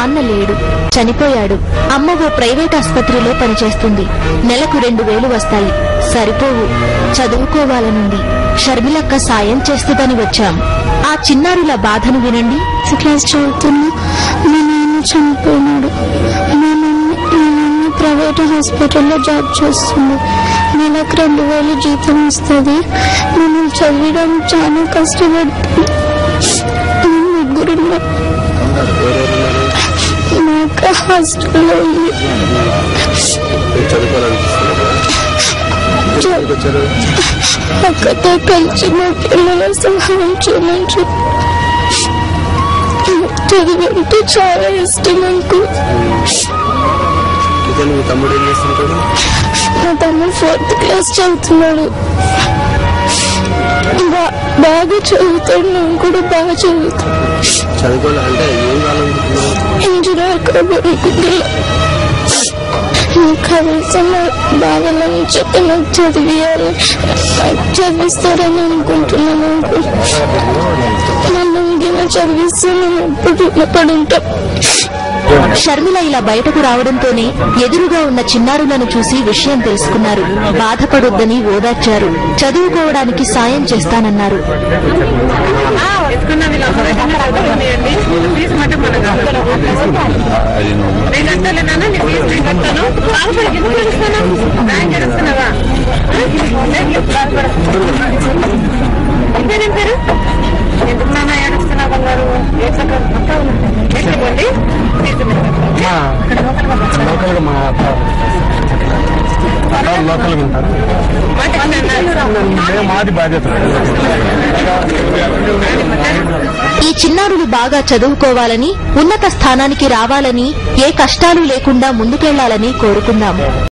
నాన్న లేడు, చనిపోయాడు. అమ్మ ఓ ప్రైవేట్ ఆసుపత్రిలో పనిచేస్తుంది. నెలకు 2000 వస్తాయి, సరిపోవు. చదువుకోవాలనుంది. షర్మిలక్క సాయం చేస్తుందని వచ్చాం. ఆ చిన్నారుల బాధను వినండి. క్లాస్ చదువుతున్నా మా నాన్న చనిపోయినాడు. మా మమ్మీ ప్రైవేట్ హాస్పిటల్లో జాబ్ చేస్తుంది. నెలకు 2000 జీతం వస్తుంది. మనం చదివడానికి చాలా కష్టపడుతుంది. ముగ్గురున్నా నాకు హాస్టల్లో అక్కతో కలిసి మా పిల్లల సహాయం చేయమని చదివంటే చాలా ఇష్టం నాకు. మా తమ్ముడు 4th క్లాస్ చదువుతున్నాడు. బాగా చదువుతాడు. నేను కూడా బాగా చదువుతాను. ఇంజనీర్ కావాలనుకుంటున్నా. కనీసం బాగా చెప్పి నాకు చదివియాలి, చదివిస్తారని అనుకుంటున్నాను. నన్ను ఇంకేమైనా చదివిస్తే నేను ఎప్పుడు పడుంటాం. షర్మిల ఇలా బయటకు రావడంతోనే ఎదురుగా ఉన్న చిన్నారులను చూసి విషయం తెలుసుకున్నారు. బాధపడొద్దని ఓదార్చారు. చదువుకోవడానికి సాయం చేస్తానన్నారు. ఎందుకు నాన్న ఏడుస్తున్నా బంగారు? మాది బాధ్యత. ఈ చిన్నారులు బాగా చదువుకోవాలని, ఉన్నత స్థానానికి రావాలని, ఏ కష్టాలు లేకుండా ముందుకెళ్లాలని కోరుకుందాం.